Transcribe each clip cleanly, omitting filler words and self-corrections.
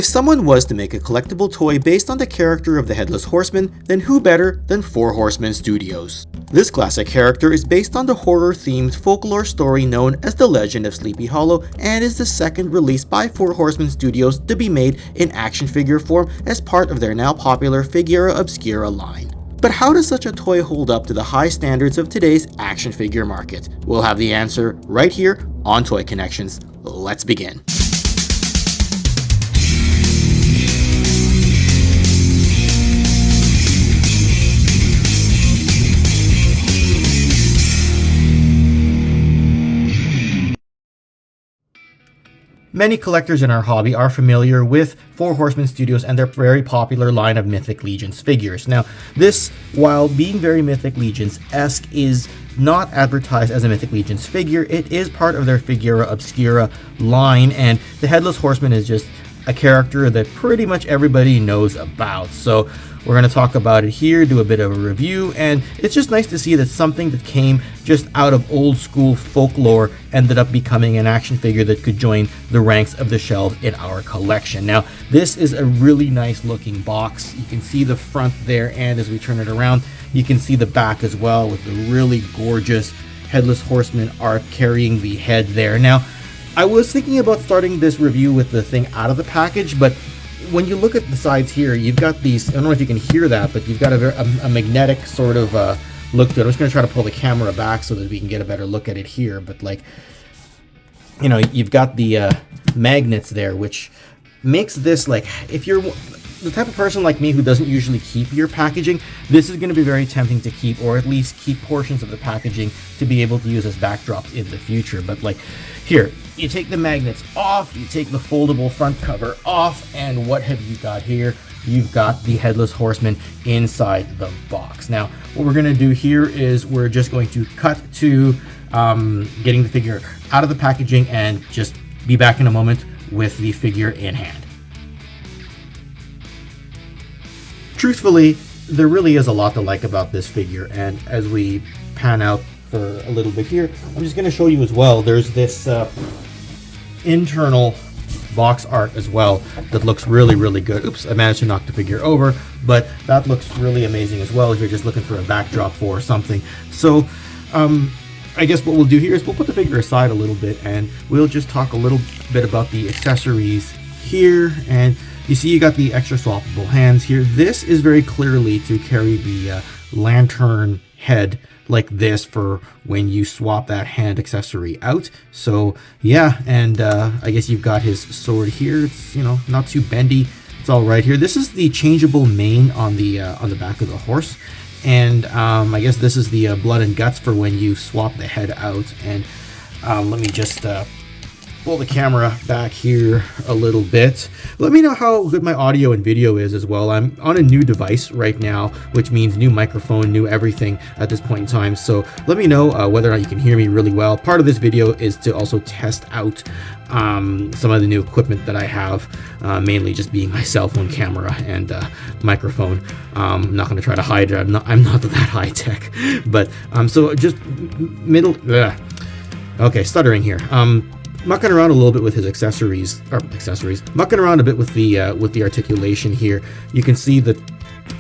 If someone was to make a collectible toy based on the character of the Headless Horseman, then who better than 4 Horsemen Studios? This classic character is based on the horror-themed folklore story known as The Legend of Sleepy Hollow and is the second release by 4 Horsemen Studios to be made in action figure form as part of their now popular Figura Obscura line. But how does such a toy hold up to the high standards of today's action figure market? We'll have the answer right here on Toy Connections. Let's begin. Many collectors in our hobby are familiar with 4 Horsemen Studios and their very popular line of Mythic Legions figures. Now, this, while being very Mythic Legions-esque, is not advertised as a Mythic Legions figure. It is part of their Figura Obscura line, and the Headless Horseman is just a character that pretty much everybody knows about. So we're going to talk about it here, do a bit of a review, and it's just nice to see that something that came just out of old school folklore ended up becoming an action figure that could join the ranks of the shelves in our collection. Now, this is a really nice looking box. You can see the front there, and as we turn it around, you can see the back as well with the really gorgeous Headless Horseman art carrying the head there. Now, I was thinking about starting this review with the thing out of the package, but when you look at the sides here, you've got these, I don't know if you can hear that, but you've got a magnetic sort of look to it. I'm just going to try to pull the camera back so that we can get a better look at it here. But like, you know, you've got the magnets there, which makes this, like, if you're the type of person like me who doesn't usually keep your packaging, this is going to be very tempting to keep, or at least keep portions of the packaging to be able to use as backdrops in the future. But like, here, you take the magnets off, you take the foldable front cover off, and what have you got here? You've got the Headless Horseman inside the box. Now, what we're going to do here is we're just going to cut to getting the figure out of the packaging and just be back in a moment with the figure in hand. Truthfully, there really is a lot to like about this figure, and as we pan out for a little bit here, I'm just going to show you as well. There's this internal box art as well that looks really, really good. Oops, I managed to knock the figure over, but that looks really amazing as well if you're just looking for a backdrop for something. So I guess what we'll do here is we'll put the figure aside a little bit and we'll just talk a little bit about the accessories here. And you see you got the extra swappable hands here. This is very clearly to carry the lantern head like this for when you swap that hand accessory out. So yeah, and I guess you've got his sword here. It's, you know, not too bendy. It's all right here. This is the changeable mane on the back of the horse, and I guess this is the blood and guts for when you swap the head out. And let me just pull the camera back here a little bit. Let me know how good my audio and video is as well. I'm on a new device right now, which means new microphone, new everything at this point in time. So let me know whether or not you can hear me really well. Part of this video is to also test out some of the new equipment that I have, mainly just being my cell phone camera and microphone. I'm not going to try to hide it. I'm not that high tech, but so just okay, stuttering here. Mucking around a little bit with his accessories, mucking around a bit with the articulation here. You can see that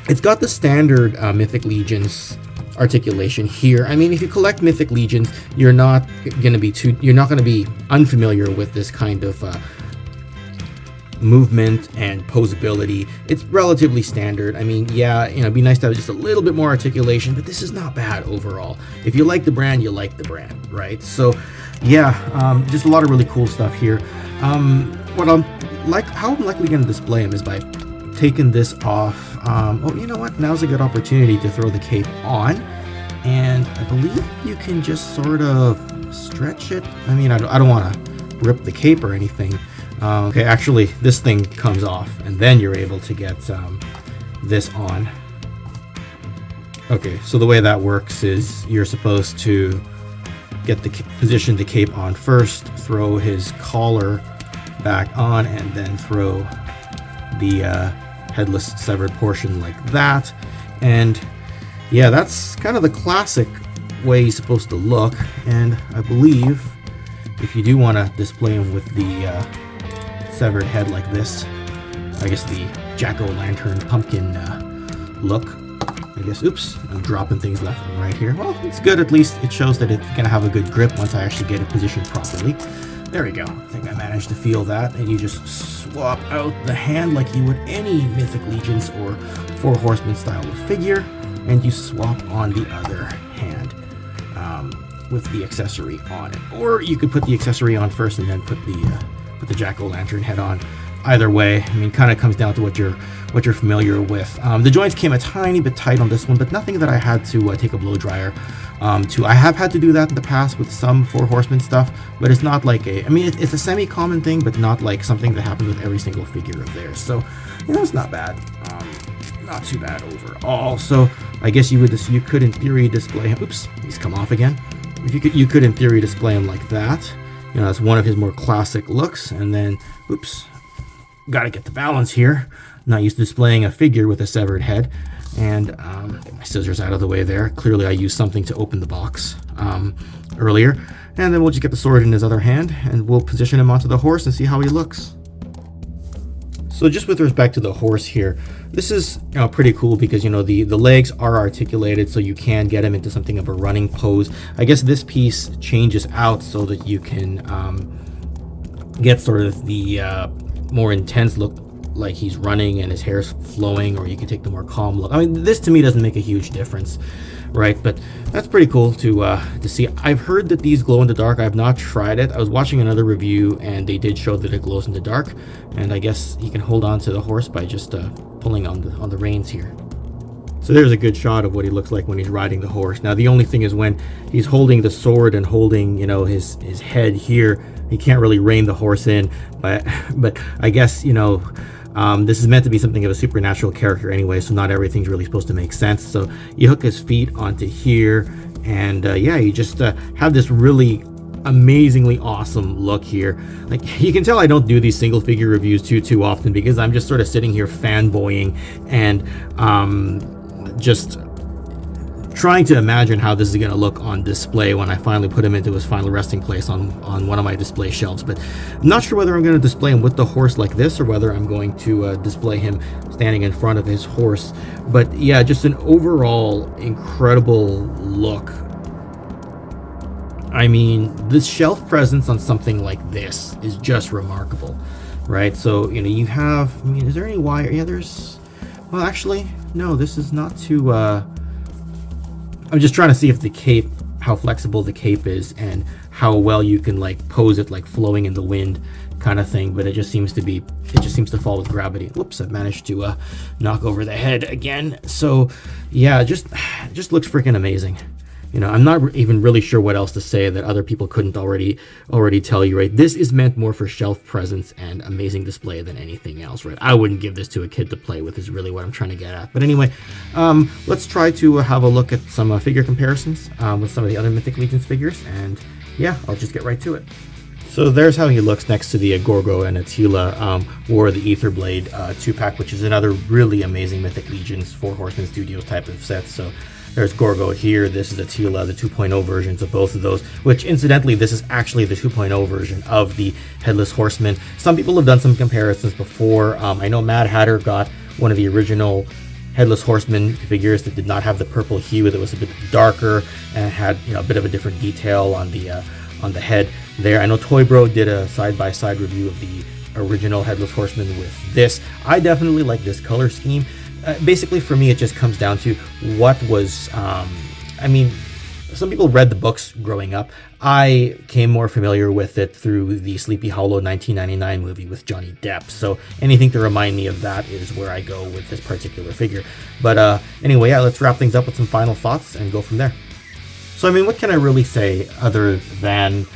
it's got the standard Mythic Legions articulation here. I mean, if you collect Mythic Legions, you're not going to be unfamiliar with this kind of movement and posability. It's relatively standard. I mean, yeah, you know, it'd be nice to have just a little bit more articulation, but this is not bad overall. If you like the brand, you like the brand, right? So yeah, just a lot of really cool stuff here. How I'm likely going to display him is by taking this off. Oh, you know what? Now's a good opportunity to throw the cape on, and I believe you can just sort of stretch it. I mean, I don't want to rip the cape or anything. Okay, actually, this thing comes off, and then you're able to get this on. Okay, so the way that works is you're supposed to get the position the cape on first, throw his collar back on, and then throw the headless severed portion like that. And yeah, that's kind of the classic way he's supposed to look. And I believe if you do want to display him with the severed head like this, I guess the jack-o'-lantern pumpkin look. I guess, oops, I'm dropping things left and right here. Well, it's good, at least it shows that it's gonna have a good grip once I actually get it positioned properly. There we go. I think I managed to feel that, and you just swap out the hand like you would any Mythic Legions or Four Horsemen style of figure, and you swap on the other hand with the accessory on it. Or you could put the accessory on first and then put the jack-o'-lantern head on. Either way, I mean, kind of comes down to what you're familiar with. The joints came a tiny bit tight on this one, but nothing that I had to take a blow dryer to. I have had to do that in the past with some Four Horsemen stuff, but it's not like a, I mean, it's a semi-common thing, but not like something that happens with every single figure of theirs. So, you know, it's not bad. Not too bad overall. So I guess you could in theory display him. Oops, he's come off again. If you could in theory display him like that. You know, that's one of his more classic looks. And then, oops, got to get the balance here. Not used to displaying a figure with a severed head. And get my scissors out of the way there. Clearly I used something to open the box earlier. And then we'll just get the sword in his other hand, and we'll position him onto the horse and see how he looks. So just with respect to the horse here, this is, you know, pretty cool because, you know, the legs are articulated, so you can get him into something of a running pose. I guess this piece changes out so that you can get sort of the more intense look, like he's running and his hair's flowing, or you can take the more calm look. I mean, this to me doesn't make a huge difference, right? But that's pretty cool to see. I've heard that these glow in the dark. I've not tried it. I was watching another review and they did show that it glows in the dark, and I guess you can hold on to the horse by just pulling on the reins here. So there's a good shot of what he looks like when he's riding the horse. Now the only thing is when he's holding the sword and holding, you know, his head here, he can't really rein the horse in. But I guess, you know, this is meant to be something of a supernatural character anyway, so not everything's really supposed to make sense. So you hook his feet onto here, and yeah, you just have this really amazingly awesome look here. Like, you can tell I don't do these single figure reviews too often because I'm just sort of sitting here fanboying and just trying to imagine how this is going to look on display when I finally put him into his final resting place on one of my display shelves. But I'm not sure whether I'm going to display him with the horse like this or whether I'm going to display him standing in front of his horse. But yeah, just an overall incredible look. I mean, the shelf presence on something like this is just remarkable, right? So, you know, you have, I mean, is there any wire? Yeah, there's, well, actually, no, this is not too, I'm just trying to see if the cape, how flexible the cape is and how well you can like pose it like flowing in the wind kind of thing, but it just seems to fall with gravity. Whoops, I've managed to knock over the head again. So yeah, just looks freaking amazing. You know, I'm not even really sure what else to say that other people couldn't already tell you, right? This is meant more for shelf presence and amazing display than anything else, right? I wouldn't give this to a kid to play with is really what I'm trying to get at. But anyway, let's try to have a look at some figure comparisons with some of the other Mythic Legions figures. And yeah, I'll just get right to it. So there's how he looks next to the Gorgo and Attila or the Etherblade 2-pack, which is another really amazing Mythic Legions 4 Horsemen Studios type of set. So there's Gorgo here, this is Attila, the 2.0 versions of both of those, which incidentally, this is actually the 2.0 version of the Headless Horseman. Some people have done some comparisons before. I know Mad Hatter got one of the original Headless Horseman figures that did not have the purple hue, that was a bit darker and had, you know, a bit of a different detail on the head there. I know Toy Bro did a side-by-side review of the original Headless Horseman with this. I definitely like this color scheme. Basically, for me, it just comes down to what was, I mean, some people read the books growing up. I came more familiar with it through the Sleepy Hollow 1999 movie with Johnny Depp. So anything to remind me of that is where I go with this particular figure. But anyway, yeah, let's wrap things up with some final thoughts and go from there. So, I mean, what can I really say other than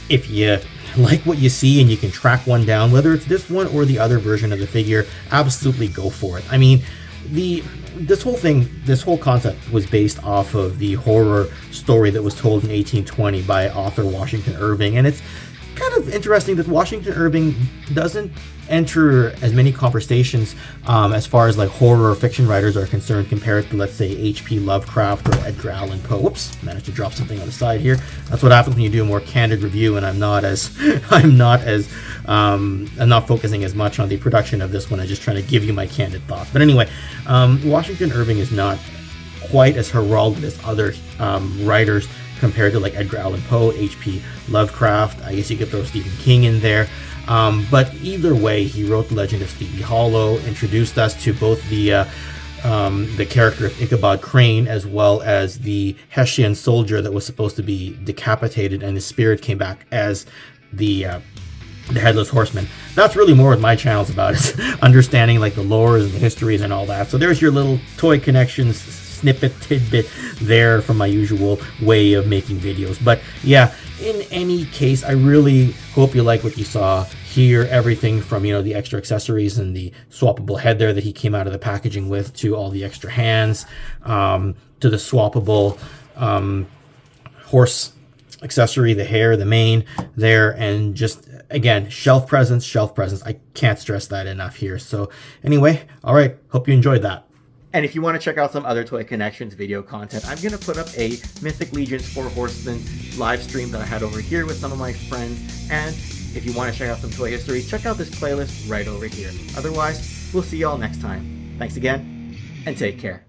if you like what you see and you can track one down, whether it's this one or the other version of the figure, absolutely go for it. I mean, this whole concept was based off of the horror story that was told in 1820 by author Washington Irving, and it's kind of interesting that Washington Irving doesn't enter as many conversations as far as like horror or fiction writers are concerned compared to, let's say, H.P. Lovecraft or Edgar Allan Poe. Whoops, managed to drop something on the side here. That's what happens when you do a more candid review, and I'm not focusing as much on the production of this one. I'm just trying to give you my candid thoughts. But anyway, Washington Irving is not quite as heralded as other writers compared to like Edgar Allan Poe, H.P. Lovecraft. I guess you could throw Stephen King in there. But either way, he wrote The Legend of Sleepy Hollow, introduced us to both the character of Ichabod Crane as well as the Hessian soldier that was supposed to be decapitated, and his spirit came back as the Headless Horseman. That's really more what my channel's about, is understanding like the lores and the histories and all that. So there's your little toy connections snippet tidbit there from my usual way of making videos. But yeah, in any case, I really hope you like what you saw here. Everything from, you know, the extra accessories and the swappable head there that he came out of the packaging with, to all the extra hands, to the swappable horse accessory, the hair, the mane there, and just again, shelf presence. I can't stress that enough here. So anyway, all right, hope you enjoyed that. And if you want to check out some other Toy Connections video content, I'm going to put up a Mythic Legions 4 Horsemen live stream that I had over here with some of my friends. And if you want to check out some toy histories, check out this playlist right over here. Otherwise, we'll see you all next time. Thanks again, and take care.